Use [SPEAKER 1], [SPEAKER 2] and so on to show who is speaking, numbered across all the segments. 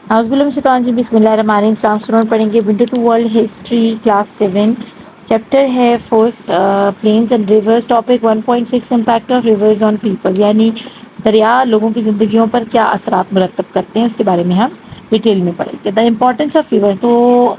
[SPEAKER 1] اعوذ باللہ من الشیطان الرجیم، بسم اللہ الرحمن الرحیم۔ السلام سنون پڑھیں گے window to world history class 7۔ Chapter ہے first, plains and rivers. Topic 1.6، impact of rivers on people, یعنی دریا لوگوں کی زندگیوں پر کیا اثرات مرتب کرتے ہیں، اس کے بارے میں ہم ڈیٹیل میں پڑھیں گے۔ دا امپورٹینس آف ریورز، تو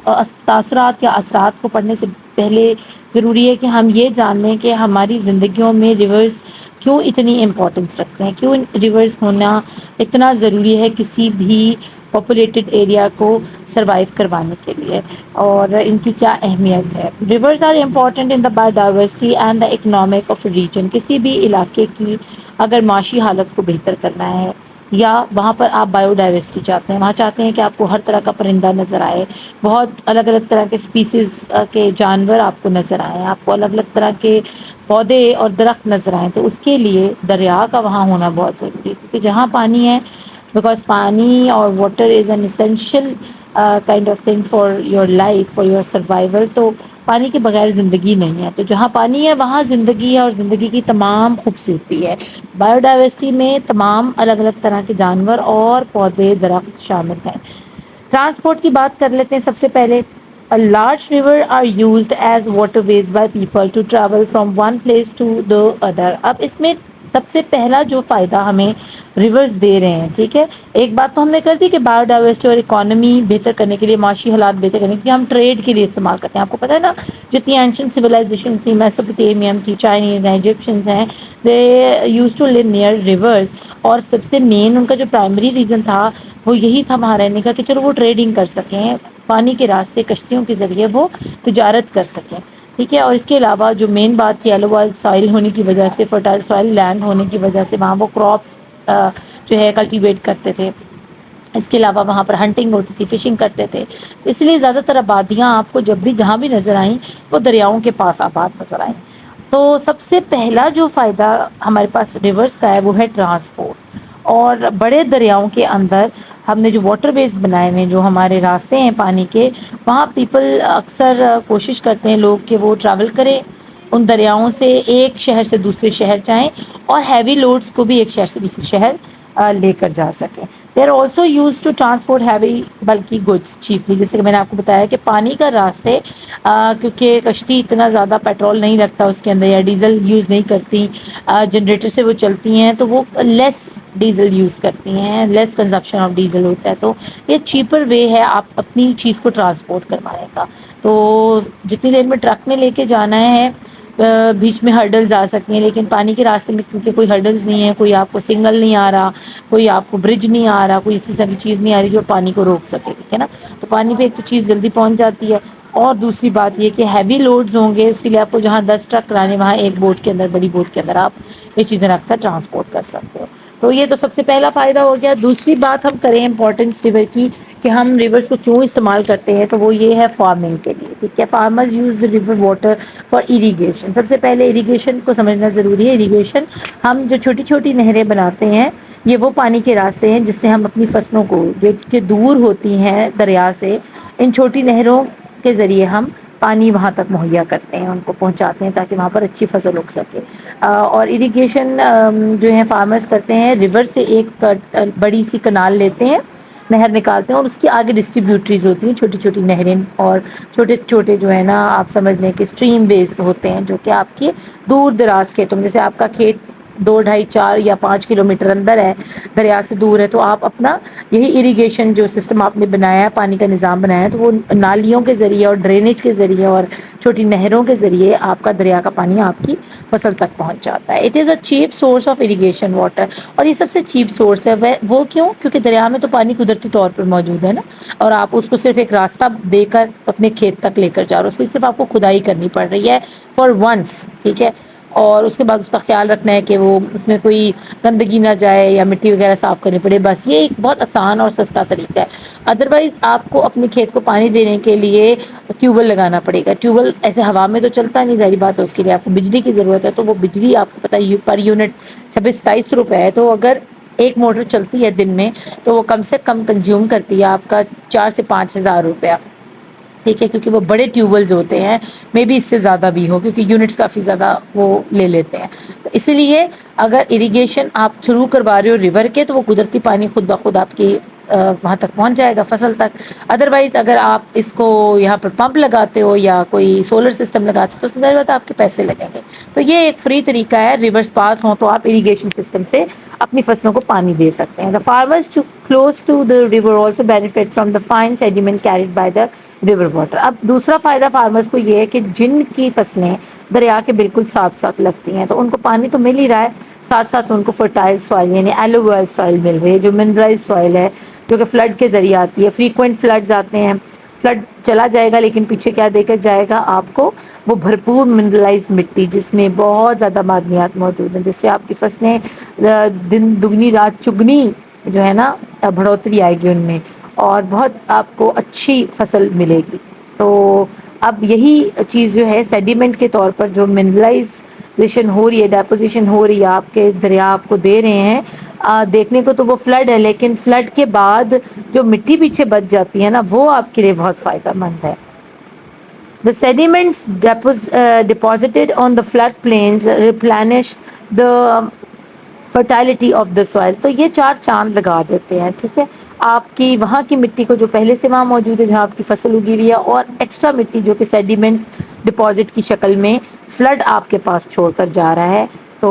[SPEAKER 1] تاثرات یا اثرات کو پڑھنے سے پہلے ضروری ہے کہ ہم یہ جان لیں کہ ہماری زندگیوں میں ریورز کیوں اتنی امپورٹنس رکھتے ہیں، کیوں ریورز ہونا اتنا ضروری ہے کسی بھی پاپولیٹڈ ایریا کو سروائیو کروانے کے لیے، اور ان کی کیا اہمیت ہے۔ Rivers are important in the biodiversity and the economic of region. کسی بھی علاقے کی اگر معاشی حالت کو بہتر کرنا ہے، یا وہاں پر آپ بایو ڈائیورسٹی چاہتے ہیں، وہاں چاہتے ہیں کہ آپ کو ہر طرح کا پرندہ نظر آئے، بہت الگ الگ طرح کے اسپیسیز کے جانور آپ کو نظر آئیں، آپ کو الگ الگ طرح کے پودے اور درخت نظر آئیں، تو اس کے لیے دریا کا وہاں ہونا بہت ضروری ہے، کیونکہ جہاں پانی ہے، بیکاز پانی اور water is an essential kind of thing for your life, for your survival. تو پانی کے بغیر زندگی نہیں ہے، تو جہاں پانی ہے وہاں زندگی ہے، اور زندگی کی تمام خوبصورتی ہے۔ بایو ڈائیورسٹی میں تمام الگ الگ طرح کے جانور اور پودے درخت شامل ہیں۔ ٹرانسپورٹ کی بات کر لیتے ہیں سب سے پہلے۔ A large river are used as waterways by people to travel from one place to the other۔ اب اس میں سب سے پہلا جو فائدہ ہمیں ریورز دے رہے ہیں، ٹھیک ہے، ایک بات تو ہم نے کر دی کہ بایو ڈائیورسٹی اور اکانومی بہتر کرنے کے لیے، معاشی حالات بہتر کرنے کے لیے ہم ٹریڈ کے لیے استعمال کرتے ہیں۔ آپ کو پتہ ہے نا، جتنی اینشنٹ سویلائزیشن تھی، میسوپوٹیمیم تھی، چائنیز ہیں، ایجپشنز ہیں، they used to live near rivers, اور سب سے مین ان کا جو پرائمری ریزن تھا وہ یہی تھا وہاں رہنے کا، کہ چلو وہ ٹریڈنگ کر سکیں، پانی کے راستے کشتیوں کے ذریعے وہ تجارت کر سکیں، ٹھیک ہے۔ اور اس کے علاوہ جو مین بات تھی، ایلووائل سوائل ہونے کی وجہ سے، فرٹائل سوائل لینڈ ہونے کی وجہ سے وہاں وہ کراپس جو ہے کلٹیویٹ کرتے تھے۔ اس کے علاوہ وہاں پر ہنٹنگ ہوتی تھی، فشنگ کرتے تھے، تو اس لیے زیادہ تر آبادیاں آپ کو جب بھی جہاں بھی نظر آئیں وہ دریاؤں کے پاس آباد نظر آئیں۔ تو سب سے پہلا جو فائدہ ہمارے پاس ریورس کا ہے وہ ہے ٹرانسپورٹ، اور بڑے دریاؤں کے اندر ہم نے جو واٹر ویز بنائے ہوئے ہیں، جو ہمارے راستے ہیں پانی کے، وہاں پیپل اکثر کوشش کرتے ہیں لوگ کہ وہ ٹریول کریں ان دریاؤں سے، ایک شہر سے دوسرے شہر جائیں، اور ہیوی لوڈس کو بھی ایک شہر سے دوسرے شہر لے کر جا سکیں۔ They are also used to transport heavy bulky goods cheaply, جیسے کہ میں نے آپ کو بتایا کہ پانی کا راستے، کیونکہ کشتی اتنا زیادہ پیٹرول نہیں رکھتا اس کے اندر، یا ڈیزل یوز نہیں کرتی، جنریٹر سے وہ چلتی ہیں، تو وہ لیس ڈیزل یوز کرتی ہیں، لیس کنزپشن آف ڈیزل ہوتا ہے، تو یہ چیپر وے ہے آپ اپنی چیز کو ٹرانسپورٹ کروانے کا۔ تو جتنی دیر میں ٹرک میں لے کے جانا ہے، بیچ میں ہرڈلز آ سکتی ہیں، لیکن پانی کے راستے میں کیونکہ کوئی ہرڈلز نہیں ہے، کوئی آپ کو سگنل نہیں آ رہا، کوئی آپ کو برج نہیں آ رہا، کوئی اسی طرح کی چیز نہیں آ رہی جو پانی کو روک سکے، ٹھیک ہے نا، تو پانی پہ ایک تو چیز جلدی پہنچ جاتی ہے، اور دوسری بات یہ کہ ہیوی لوڈز ہوں گے، اس کے لیے آپ کو جہاں 10 ٹرک کرانے، وہاں ایک بوٹ کے اندر، بڑی بوٹ کے اندر آپ یہ چیزیں رکھ کر ٹرانسپورٹ کر سکتے ہو۔ تو یہ تو سب سے پہلا فائدہ ہو گیا۔ دوسری بات ہم کریں امپورٹنس ریور کی، کہ ہم ریورس کو کیوں استعمال کرتے ہیں، تو وہ یہ ہے فارمنگ کے لیے، ٹھیک ہے۔ Farmers use the river water for irrigation. سب سے پہلے اریگیشن کو سمجھنا ضروری ہے۔ اریگیشن، ہم جو چھوٹی چھوٹی نہریں بناتے ہیں، یہ وہ پانی کے راستے ہیں جس سے ہم اپنی فصلوں کو، جو کہ دور ہوتی ہیں دریا سے، ان چھوٹی نہروں کے ذریعے ہم پانی وہاں تک مہیا کرتے ہیں، ان کو پہنچاتے ہیں تاکہ وہاں پر اچھی فصل اگ سکے۔ اور اریگیشن جو ہے فارمرز کرتے ہیں، ریور سے ایک بڑی سی کنال لیتے ہیں، نہر نکالتے ہیں، اور اس کی آگے ڈسٹریبیوٹریز ہوتی ہیں، چھوٹی چھوٹی نہریں، اور چھوٹے چھوٹے جو ہے نا، آپ سمجھ لیں کہ اسٹریم ویز ہوتے ہیں، جو کہ آپ کے دور دراز کھیتوں میں، جیسے آپ کا کھیت 2، 2.5، 4 یا 5 کلومیٹر اندر ہے، دریا سے دور ہے، تو آپ اپنا یہی اریگیشن جو سسٹم آپ نے بنایا ہے، پانی کا نظام بنایا ہے، تو وہ نالیوں کے ذریعے اور ڈرینیج کے ذریعے اور چھوٹی نہروں کے ذریعے آپ کا دریا کا پانی آپ کی فصل تک پہنچ جاتا ہے۔ It is a cheap source of irrigation water, اور یہ سب سے چیپ سورس ہے۔ وہ کیوں؟ کیونکہ دریا میں تو پانی قدرتی طور پر موجود ہے نا، اور آپ اس کو صرف ایک راستہ دے کر اپنے کھیت تک لے کر جا رہے ہو، اس کی صرف آپ کو کھدائی کرنی پڑ رہی ہے فار ونس، ٹھیک ہے، اور اس کے بعد اس کا خیال رکھنا ہے کہ وہ اس میں کوئی گندگی نہ جائے یا مٹی وغیرہ صاف کرنی پڑے، بس یہ ایک بہت آسان اور سستا طریقہ ہے۔ ادروائز آپ کو اپنے کھیت کو پانی دینے کے لیے ٹیوب ویل لگانا پڑے گا۔ ٹیوب ویل ایسے ہوا میں تو چلتا نہیں، ظاہری بات ہے، اس کے لیے آپ کو بجلی کی ضرورت ہے، تو وہ بجلی آپ کو پتہ ہے پر یونٹ 26-27 روپے ہے، تو اگر ایک موٹر چلتی ہے دن میں، تو وہ کم سے کم کنزیوم کرتی ہے آپ کا 4 سے 5 ہزار روپیہ، ٹھیک ہے، کیونکہ وہ بڑے ٹیوب ویلز ہوتے ہیں، مے بی اس سے زیادہ بھی ہو، کیونکہ یونٹس کافی زیادہ وہ لے لیتے ہیں۔ تو اسی لیے اگر اریگیشن آپ تھرو کروا رہے ہو ریور کے، تو وہ قدرتی پانی خود بخود آپ کی وہاں تک پہنچ جائے گا فصل تک. ادروائز اگر آپ اس کو یہاں پر پمپ لگاتے ہو یا کوئی سولر سسٹم لگاتے ہو تو اس میں آپ کے پیسے لگیں گے. تو یہ ایک فری طریقہ ہے. ریورس پاس ہوں تو آپ اریگیشن سسٹم سے اپنی فصلوں کو پانی دے سکتے ہیں. دا farmers close to the river also benefit from the fine sediment carried by the river water. اب دوسرا فائدہ فارمرز کو یہ ہے کہ جن کی فصلیں دریا کے بالکل ساتھ ساتھ لگتی ہیں تو ان کو پانی تو مل ہی رہا ہے, ساتھ ساتھ ان کو فرٹائل سوائل یعنی ایلوویل سوائل مل رہی ہے جو منرلائز سوائل ہے, جو کہ فلڈ کے ذریعے آتی ہے. فریکوینٹ فلڈز آتے ہیں, فلڈ چلا جائے گا لیکن پیچھے کیا دے کر جائے گا آپ کو, وہ بھرپور منرلائز مٹی جس میں بہت زیادہ معدنیات موجود ہیں, جس سے آپ کی فصلیں دن دگنی رات چگنی جو ہے نا بڑھوتری آئے گی ان میں, اور بہت آپ کو اچھی فصل ملے گی. تو اب یہی چیز جو ہے سیڈیمنٹ کے طور پر جو منرلائزیشن ہو رہی ہے, ڈیپوزیشن ہو رہی ہے آپ کے دریا آپ کو دے رہے ہیں, دیکھنے کو تو وہ فلڈ ہے لیکن فلڈ کے بعد جو مٹی پیچھے بچ جاتی ہے نا وہ آپ کے لیے بہت فائدہ مند ہے. The sediments deposited on the flood plains replenish the fertility of the soil. تو یہ چار چاند لگا دیتے ہیں, ٹھیک ہے, آپ کی وہاں کی مٹی کو جو پہلے سے وہاں موجود ہے جہاں آپ کی فصل اگی ہوئی ہے, اور ایکسٹرا مٹی جو کہ سیڈیمنٹ ڈپازٹ کی شکل میں فلڈ آپ کے پاس چھوڑ کر جا رہا ہے. تو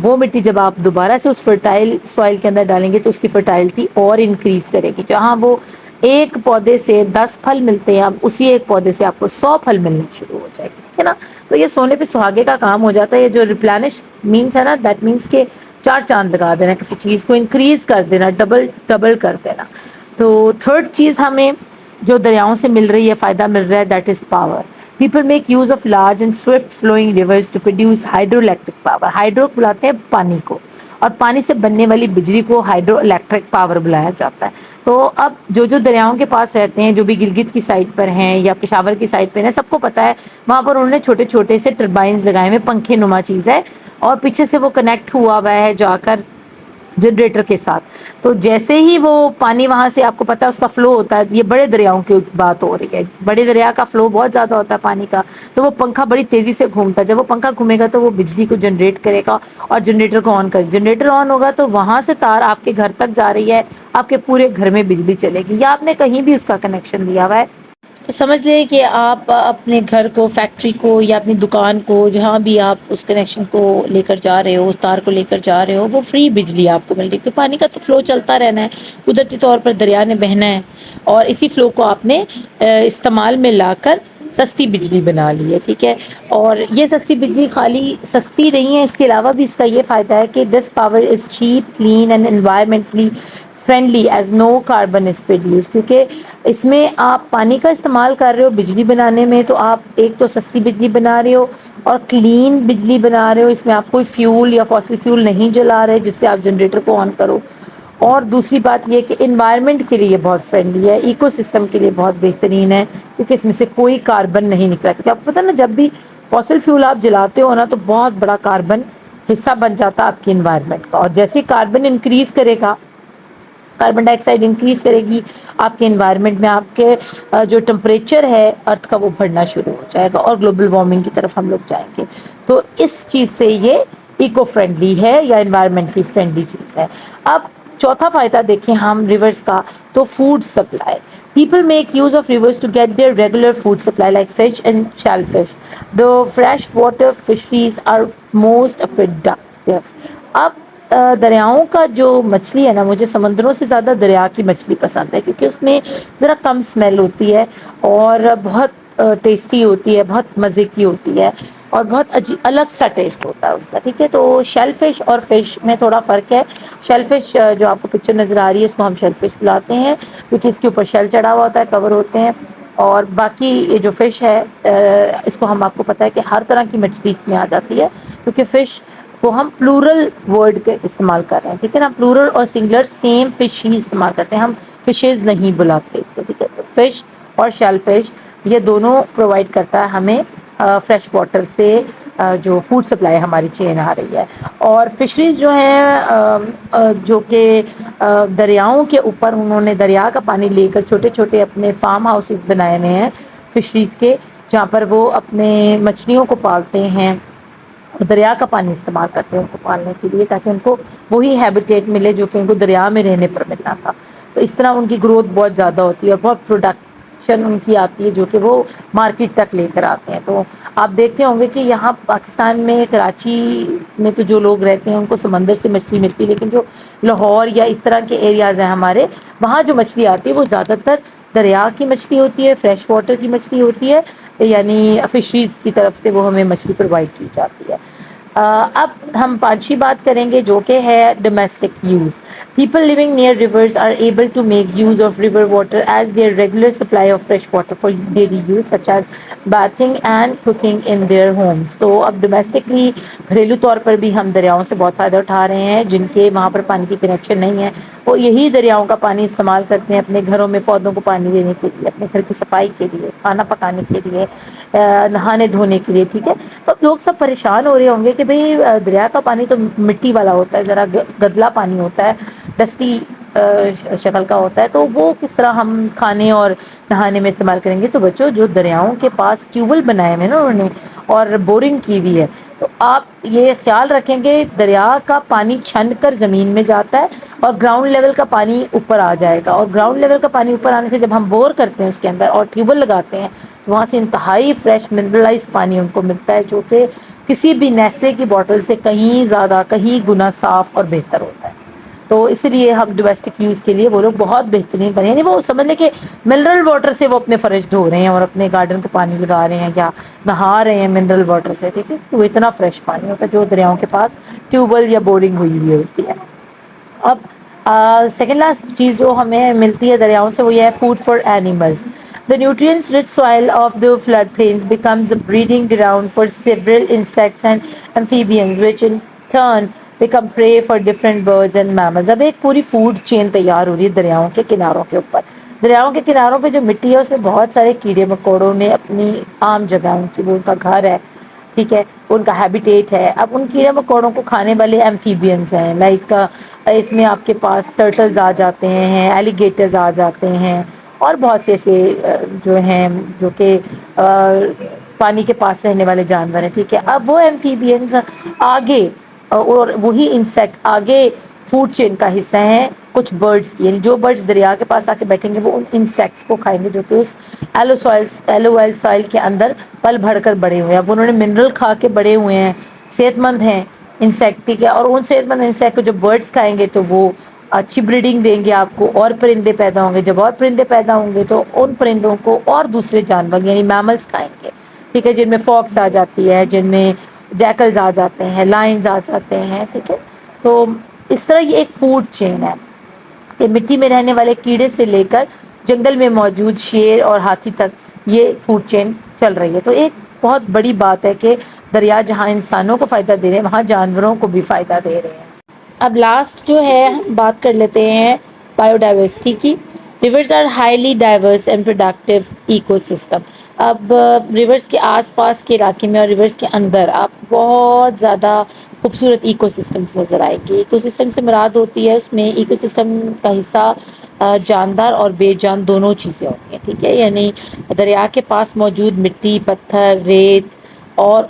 [SPEAKER 1] وہ مٹی جب آپ دوبارہ سے اس فرٹائل سوائل کے اندر ڈالیں گے تو اس کی فرٹائلٹی اور انکریز کرے گی. جہاں وہ ایک پودے سے 10 پھل ملتے ہیں, اب اسی ایک پودے سے آپ کو 100 پھل ملنے شروع ہو جائے گی, ٹھیک ہے نا. تو یہ سونے پہ سہاگے کا کام ہو جاتا ہے. یہ جو ریپلانش مینس ہے نا, دیٹ مینس کہ چار چاند لگا دینا, کسی چیز کو انکریز کر دینا, ڈبل کر دینا. تو تھرڈ چیز ہمیں جو دریاؤں سے مل رہی ہے, فائدہ مل رہا ہے, that is power. People make use of large and swift flowing rivers to produce hydroelectric power. Hydro بلاتے ہیں پانی کو, اور پانی سے بننے والی بجلی کو ہائیڈرو الیکٹرک پاور بلایا جاتا ہے. تو اب جو دریاؤں کے پاس رہتے ہیں, جو بھی گلگت کی سائڈ پر ہیں یا پشاور کی سائڈ پہ ہیں, سب کو پتا ہے وہاں پر انہوں نے چھوٹے چھوٹے سے ٹربائنس لگائے ہوئے, پنکھے نما چیز ہے, اور پیچھے سے وہ کنیکٹ ہوا ہوا ہے جا کر جنریٹر کے ساتھ. تو جیسے ہی وہ پانی وہاں سے آپ کو پتا ہے اس کا فلو ہوتا ہے, یہ بڑے دریاؤں کی بات ہو رہی ہے, بڑے دریا کا فلو بہت زیادہ ہوتا ہے پانی کا, تو وہ پنکھا بڑی تیزی سے گھومتا ہے. جب وہ پنکھا گھومے گا تو وہ بجلی کو جنریٹ کرے گا, اور جنریٹر کو آن جنریٹر آن ہوگا تو وہاں سے تار آپ کے گھر تک جا رہی ہے, آپ کے پورے گھر میں بجلی چلے گی, یا آپ نے کہیں بھی اس کا کنیکشن دیا ہوا ہے. تو سمجھ لیں کہ آپ اپنے گھر کو, فیکٹری کو, یا اپنی دکان کو, جہاں بھی آپ اس کنیکشن کو لے کر جا رہے ہو, اس تار کو لے کر جا رہے ہو, وہ فری بجلی آپ کو مل رہی ہے. پانی کا تو فلو چلتا رہنا ہے, قدرتی طور پر دریا نے بہنا ہے, اور اسی فلو کو آپ نے استعمال میں لا کر سستی بجلی بنا لی ہے, ٹھیک ہے. اور یہ سستی بجلی خالی سستی نہیں ہے, اس کے علاوہ بھی اس کا یہ فائدہ ہے کہ this power is cheap, clean and environmentally friendly as no carbon is produce. کیونکہ اس میں آپ پانی کا استعمال کر رہے ہو بجلی بنانے میں, تو آپ ایک تو سستی بجلی بنا رہے ہو اور کلین بجلی بنا رہے ہو. اس میں آپ کوئی فیول یا فاسل فیول نہیں جلا رہے جس سے آپ جنریٹر کو آن کرو. اور دوسری بات یہ کہ انوائرمنٹ کے لیے بہت فرینڈلی ہے, ایکو سسٹم کے لیے بہت بہترین ہے, کیونکہ اس میں سے کوئی کاربن نہیں نکلا. کیونکہ آپ کو پتا نا, جب بھی فاسل فیول آپ جلاتے ہو نا تو بہت بڑا کاربن حصہ بن جاتا ہے آپ کی انوائرمنٹ کا, اور جیسے کاربن انکریز کرے گا, کاربن ڈائی آکسائڈ انکریز کرے گی آپ کے انوائرمنٹ میں, آپ کے جو ٹمپریچر ہے ارتھ کا وہ بڑھنا شروع ہو جائے گا, اور گلوبل وارمنگ کی طرف ہم لوگ جائیں گے. تو اس چیز سے یہ ایکو فرینڈلی ہے یا انوائرمنٹلی فرینڈلی چیز ہے. اب چوتھا فائدہ دیکھیں ہم ریورس کا, تو food supply. People make use of rivers to get their regular food supply like fish and shellfish. The freshwater fisheries are most productive. اب دریاؤں کا جو مچھلی ہے نا, مجھے سمندروں سے زیادہ دریا کی مچھلی پسند ہے, کیونکہ اس میں ذرا کم اسمیل ہوتی ہے, اور بہت ٹیسٹی ہوتی ہے, بہت مزے کی ہوتی ہے, اور بہت الگ سا ٹیسٹ ہوتا ہے اس کا, ٹھیک ہے. تو شیل فش اور فش میں تھوڑا فرق ہے. شیل فش جو آپ کو پکچر نظر آ رہی ہے, اس کو ہم شیل فش بلاتے ہیں, کیونکہ اس کے اوپر شیل چڑھا ہوا ہوتا ہے, کور ہوتے ہیں. اور باقی یہ جو فش ہے, اس کو ہم, آپ کو پتا ہے کہ ہر طرح کی مچھلی اس میں آ جاتی ہے, کیونکہ فش کو ہم پلورل ورڈ کے استعمال کر رہے ہیں, ٹھیک ہے نا. پلورل اور سنگولر سیم فش ہی استعمال کرتے ہیں, ہم فشز نہیں بلاتے اس کو, ٹھیک ہے. تو فش اور شیل فش یہ دونوں پرووائڈ کرتا ہے ہمیں فریش واٹر سے جو فوڈ سپلائی ہماری چین آ رہی ہے. اور فشریز جو ہیں, جو کہ دریاؤں کے اوپر انہوں نے دریا کا پانی لے کر چھوٹے چھوٹے اپنے فارم ہاؤسز بنائے ہوئے ہیں فشریز کے, جہاں پر وہ اپنے مچھلیوں کو پالتے ہیں, دریا کا پانی استعمال کرتے ہیں ان کو پالنے کے لیے, تاکہ ان کو وہی ہیبیٹیٹ ملے جو کہ ان کو دریا میں رہنے پر ملنا تھا. تو اس طرح ان کی گروتھ بہت زیادہ ہوتی ہے اور بہت پروڈکشن ان کی آتی ہے جو کہ وہ مارکیٹ تک لے کر آتے ہیں. تو آپ دیکھتے ہوں گے کہ یہاں پاکستان میں کراچی میں تو جو لوگ رہتے ہیں ان کو سمندر سے مچھلی ملتی ہے، لیکن جو لاہور یا اس طرح کے ایریاز ہیں ہمارے، وہاں جو مچھلی آتی ہے وہ زیادہ تر دریا کی مچھلی ہوتی ہے، فریش واٹر کی مچھلی ہوتی ہے، یعنی فشریز کی طرف سے وہ ہمیں مچھلی پرووائڈ کی جاتی ہے. اب ہم پانچویں بات کریں گے جو کہ ہے domestic use. People living near rivers are able to make use of river water as their regular supply of fresh water for daily use such as bathing and cooking in their homes. تو اب domestically گھریلو طور پر بھی ہم دریاؤں سے بہت فائدہ اٹھا رہے ہیں. جن کے وہاں پر پانی کی کنیکشن نہیں ہے وہ یہی دریاؤں کا پانی استعمال کرتے ہیں اپنے گھروں میں پودوں کو پانی دینے کے لیے، اپنے گھر کی صفائی کے لیے، کھانا پکانے کے لیے، نہانے دھونے کے لیے. ٹھیک ہے، تو اب لوگ سب پریشان ہو رہے ہوں گے کہ بھئی دریا کا پانی تو مٹی والا ہوتا ہے، ذرا گدلا پانی ہوتا ہے، ڈسٹی شکل کا ہوتا ہے، تو وہ کس طرح ہم کھانے اور نہانے میں استعمال کریں گے. تو بچوں، جو دریاؤں کے پاس ٹیوب ویل بنائے ہوئے نا انہوں نے اور بورنگ کی ہوئی ہے، تو آپ یہ خیال رکھیں گے دریا کا پانی چھن کر زمین میں جاتا ہے اور گراؤنڈ لیول کا پانی اوپر آ جائے گا، اور گراؤنڈ لیول کا پانی اوپر آنے سے جب ہم بور کرتے ہیں اس کے اندر اور ٹیوب ویل لگاتے ہیں تو وہاں سے انتہائی فریش منرلائز پانی ان کو ملتا ہے جو کہ کسی بھی نیسلے کی بوٹل سے کہیں زیادہ، کہیں گنا صاف اور بہتر ہوتا ہے. تو اسی لیے ہم ڈومیسٹک یوز کے لیے وہ لوگ بہت بہترین بنے، یعنی وہ سمجھ لیں کہ منرل واٹر سے وہ اپنے فرش دھو رہے ہیں اور اپنے گارڈن کو پانی لگا رہے ہیں یا نہا رہے ہیں منرل واٹر سے. ٹھیک ہے، وہ اتنا فریش پانی ہوتا ہے جو دریاؤں کے پاس ٹیوب ویل یا بورنگ ہوئی ہوتی ہے. اب سیکنڈ لاسٹ چیز جو ہمیں ملتی ہے دریاؤں سے وہ یہ ہے food for animals. The nutrients rich soil of the floodplains becomes a breeding ground for several insects and amphibians which in turn become prey for different birds and mammals. اب ایک پوری فوڈ چین تیار ہو رہی ہے دریاؤں کے کناروں کے اوپر. دریاؤں کے کناروں پہ جو مٹی ہے اس میں بہت سارے کیڑے مکوڑوں نے اپنی عام جگہ، ان کی وہ ان کا گھر ہے، ٹھیک ہے، ان کا ہیبیٹیٹ ہے. اب ان کیڑے مکوڑوں کو کھانے والے ایمفیبینس ہیں، لائک اس میں آپ کے پاس ٹرٹلز آ جاتے ہیں، ایلیگیٹرز آ جاتے ہیں، اور بہت سے ایسے جو ہیں جو کہ پانی کے پاس رہنے والے جانور ہیں. ٹھیک ہے، اب وہ ایمفیبینس آگے اور وہی انسیکٹ آگے فوڈ چین کا حصہ ہیں کچھ برڈس کی، یعنی جو برڈس دریا کے پاس آ کے بیٹھیں گے وہ ان انسیکٹس کو کھائیں گے جو کہ اس ایلو ویل سوائل کے اندر پل بڑھ کر بڑے ہوئے ہیں. اب انہوں نے منرل کھا کے بڑے ہوئے ہیں، صحت مند ہیں انسیکٹ. ٹھیک ہے، اور ان صحت مند انسیکٹ کو جو برڈس کھائیں گے تو وہ اچھی بریڈنگ دیں گے آپ کو، اور پرندے پیدا ہوں گے. جب اور پرندے پیدا ہوں گے تو ان پرندوں کو اور دوسرے جانور یعنی میملس کھائیں گے. ٹھیک ہے، جن میں فاکس آ جاتی ہے، جن میں جیکلز آ جاتے ہیں، لائنز آ جاتے ہیں. ٹھیک ہے، تو اس طرح یہ ایک فوڈ چین ہے کہ مٹی میں رہنے والے کیڑے سے لے کر جنگل میں موجود شیر اور ہاتھی تک یہ فوڈ چین چل رہی ہے. تو ایک بہت بڑی بات ہے کہ دریا جہاں انسانوں کو فائدہ دے رہے ہیں وہاں جانوروں کو بھی فائدہ دے رہے ہیں. اب لاسٹ جو ہے بات کر لیتے ہیں بایو ڈائیورسٹی کی. Rivers are highly diverse and productive ecosystem. اب ریورس کے آس پاس کے علاقے میں اور ریورس کے اندر آپ بہت زیادہ خوبصورت ایکو سسٹمس نظر آئیں گے. ایکو سسٹم سے مراد ہوتی ہے اس میں ایکو سسٹم کا حصہ جاندار اور بے جان دونوں چیزیں ہوتی ہیں. ٹھیک ہے، یعنی دریا کے پاس موجود مٹی، پتھر، ریت اور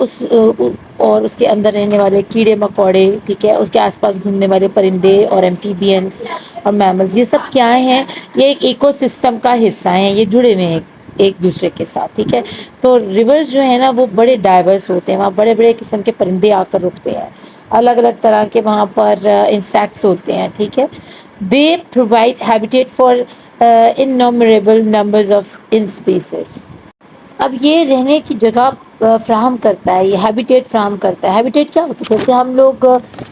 [SPEAKER 1] اس کے اندر رہنے والے کیڑے مکوڑے، ٹھیک ہے، اس کے آس پاس گھومنے والے پرندے اور ایمفیبینس اور میملز، یہ سب کیا ہیں؟ یہ ایک ایکو سسٹم کا حصہ ہیں، یہ جڑے ہوئے ہیں ایک دوسرے کے ساتھ. ٹھیک ہے، تو ریورس جو ہے نا وہ بڑے ڈائیورس ہوتے ہیں، وہاں بڑے بڑے قسم کے پرندے آ کر رکتے ہیں، الگ الگ طرح کے وہاں پر انسیکٹس ہوتے ہیں. ٹھیک ہے، they provide habitat for innumerable numbers of species. اب یہ رہنے کی جگہ فراہم کرتا ہے، یہ ہیبیٹیٹ فراہم کرتا ہے. ہیبیٹیٹ کیا ہوتا ہے؟ جیسے ہم لوگ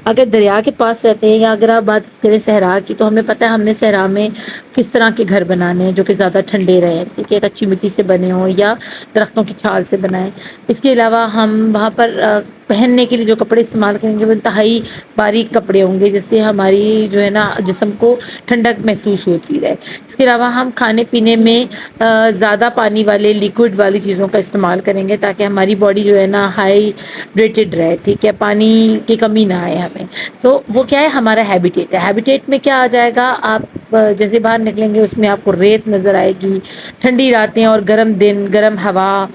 [SPEAKER 1] اگر دریا کے پاس رہتے ہیں یا اگر آپ بات کریں صحرا کی تو ہمیں پتہ ہے ہم نے صحرا میں کس طرح کے گھر بنانے ہیں جو کہ زیادہ ٹھنڈے رہیں. ٹھیک ہے، کچی مٹی سے بنے ہوں یا درختوں کی چھال سے بنائیں. اس کے علاوہ ہم وہاں پر پہننے کے لیے جو کپڑے استعمال کریں گے وہ انتہائی باریک کپڑے ہوں گے جس سے ہماری جو ہے نا جسم کو ٹھنڈک محسوس ہوتی رہے. اس کے علاوہ ہم کھانے پینے میں زیادہ پانی والے لیکوڈ والی چیزوں کا استعمال کریں گے تاکہ ہماری باڈی جو ہے نا ہائیڈریٹڈ رہے. ٹھیک ہے، پانی کی کمی نہ آئے ہمیں. تو وہ کیا ہے؟ ہمارا ہیبیٹیٹ ہے. ہیبیٹیٹ میں کیا آ جائے گا؟ آپ جیسے باہر نکلیں گے اس میں آپ کو ریت نظر آئے گی، ٹھنڈی راتیں اور گرم دن، گرم ہوا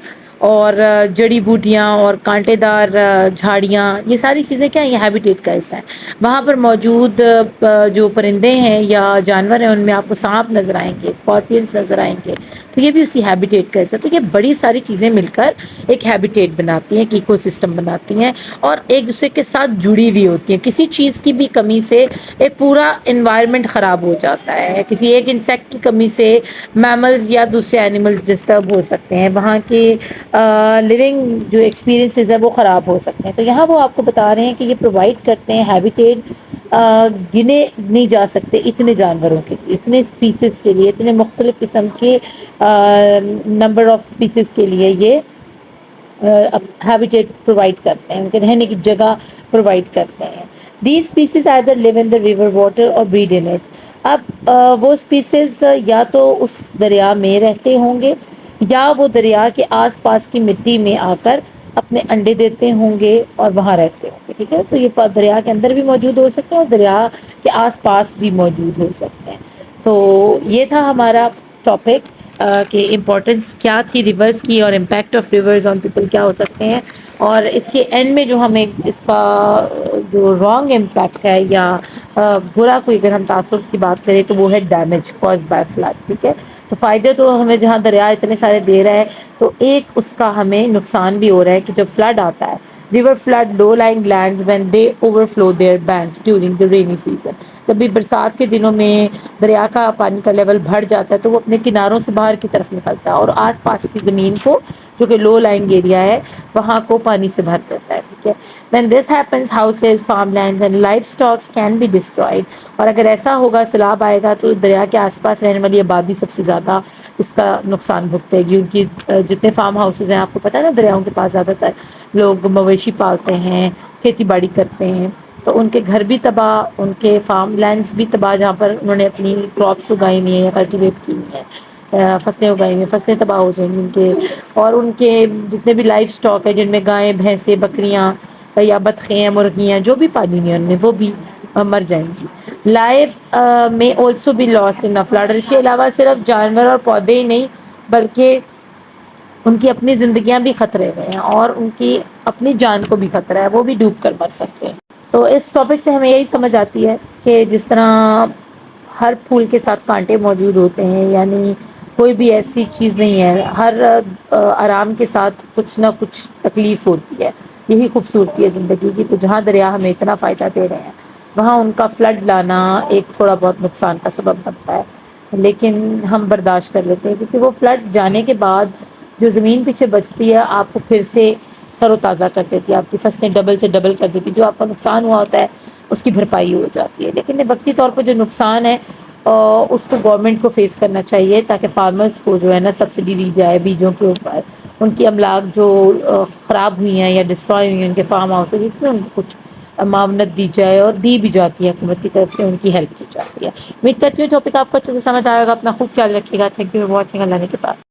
[SPEAKER 1] اور جڑی بوٹیاں اور کانٹے دار جھاڑیاں، یہ ساری چیزیں کیا ہیں، یہ ہیبیٹیٹ کا حصہ ہیں۔ وہاں پر موجود جو پرندے ہیں یا جانور ہیں، ان میں آپ کو سانپ نظر آئیں گے، اسکارپینس نظر آئیں گے، تو یہ بھی اسی ہیبیٹیٹ کا حصہ ہے۔ تو یہ بڑی ساری چیزیں مل کر ایک ہیبیٹیٹ بناتی ہیں، ایک ایکو سسٹم بناتی ہیں، اور ایک دوسرے کے ساتھ جڑی ہوئی ہوتی ہیں۔ کسی چیز کی بھی کمی سے ایک پورا انوائرمنٹ خراب ہو جاتا ہے، کسی ایک انسیکٹ کی کمی سے میملز یا دوسرے اینیملز ڈسٹرب ہو سکتے ہیں، وہاں کے لیونگ جو ایکسپیرینسز ہے وہ خراب ہو سکتے ہیں۔ تو یہاں وہ آپ کو بتا رہے ہیں کہ یہ پرووائڈ کرتے ہیں ہیبیٹیٹ، گنے نہیں جا سکتے اتنے جانوروں کے لیے، اتنے اسپیسیز کے لیے، اتنے مختلف قسم کے نمبر آف اسپیسیز کے لیے یہ ہیبیٹیٹ پرووائڈ کرتے ہیں، ان کے رہنے کی جگہ پرووائڈ کرتے ہیں۔ These species either live in the river water or breed in it۔ اب وہ اسپیسیز یا تو اس دریا میں رہتے ہوں گے، یا وہ دریا کے آس پاس کی مٹی میں آ کر اپنے انڈے دیتے ہوں گے اور وہاں رہتے ہوں گے، ٹھیک ہے۔ تو یہ دریا کے اندر بھی موجود ہو سکتے ہیں اور دریا کے آس پاس بھی موجود ہو سکتے ہیں۔ تو یہ تھا ہمارا ٹاپک کہ امپورٹنس کیا تھی ریورس کی، اور impact of rivers on people کیا ہو سکتے ہیں، اور اس کے اینڈ میں جو ہمیں اس کا جو رانگ امپیکٹ ہے یا برا کوئی اگر ہم تاثر کی بات کریں تو وہ ہے ڈیمیج کاز بائی فلڈ، ٹھیک ہے۔ تو فائدے تو ہمیں جہاں دریا اتنے سارے دے رہا ہے، تو ایک اس کا ہمیں نقصان بھی ہو رہا ہے کہ جب فلڈ آتا ہے، river flood low lying lands when they overflow their banks during the rainy season. جب بھی برسات کے دنوں میں دریا کا پانی کا لیول بڑھ جاتا ہے تو وہ اپنے کناروں سے باہر کی طرف نکلتا ہے اور آس پاس کی زمین کو، جو کہ لو لائنگ ایریا ہے، وہاں کو پانی سے بھر دیتا ہے، ٹھیک ہے۔ when this happens houses farmlands and livestock can be destroyed۔ اور اگر ایسا ہوگا، سیلاب آئے گا، تو دریا کے آس پاس رہنے والی آبادی سب سے زیادہ اس کا نقصان بھگتے گی۔ ان کی جتنے فارم ہاؤسز ہیں، آپ کو پتہ ہے نا دریاؤں کے پاس زیادہ تر لوگ مویشی پالتے ہیں، کھیتی باڑی کرتے ہیں، تو ان کے گھر بھی تباہ، ان کے فارم لینڈس بھی تباہ، جہاں پر انہوں نے اپنی کراپس اگائی ہوئی ہیں یا کلٹیویٹ کی ہوئی ہیں، فصلیں اگائی ہوئی ہیں، فصلیں تباہ ہو جائیں گی ان کے، اور ان کے جتنے بھی لائف سٹاک ہے، جن میں گائیں، بھینسیں، بکریاں یا بطخیں، مرغیاں جو بھی پانی میں ان میں، وہ بھی مر جائیں گی۔ لائف میں آلسو بھی لاسٹ ان فلڈ۔ اس کے علاوہ صرف جانور اور پودے ہی نہیں، بلکہ ان کی اپنی زندگیاں بھی خطرے میں ہیں، اور ان کی اپنی جان کو بھی خطرہ ہے، وہ بھی ڈوب کر مر سکتے ہیں۔ تو اس ٹاپک سے ہمیں یہی سمجھ آتی ہے کہ جس طرح ہر پھول کے ساتھ کانٹے موجود ہوتے ہیں، یعنی کوئی بھی ایسی چیز نہیں ہے، ہر آرام کے ساتھ کچھ نہ کچھ تکلیف ہوتی ہے، یہی خوبصورتی ہے زندگی کی۔ تو جہاں دریا ہمیں اتنا فائدہ دے رہے ہیں، وہاں ان کا فلڈ لانا ایک تھوڑا بہت نقصان کا سبب بنتا ہے، لیکن ہم برداشت کر لیتے ہیں، کیونکہ وہ فلڈ جانے کے بعد جو زمین پیچھے بچتی ہے، آپ کو پھر سے تر و تازہ کر دیتی ہے، آپ کی فصلیں ڈبل سے ڈبل کر دیتی ہے، جو آپ کا نقصان ہوا ہوتا ہے اس کی بھرپائی ہو جاتی ہے۔ لیکن وقتی طور پر جو نقصان ہے اس کو گورنمنٹ کو فیس کرنا چاہیے، تاکہ فارمرز کو جو ہے نا سبسڈی دی جائے بیجوں کے اوپر، ان کی املاک جو خراب ہوئی ہیں یا ڈسٹروائے ہوئی ہیں ان کے فارم ہاؤس، جس میں ان کو کچھ معاونت دی جائے، اور دی بھی جاتی ہے، حکومت کی طرف سے ان کی ہیلپ کی جاتی ہے۔ امید کرتی ہوں ٹاپک آپ کو اچھے سے سمجھ آئے گا۔ اپنا خوب خیال رکھیے گا۔ Thank you for watching. اللہ نے کے پاس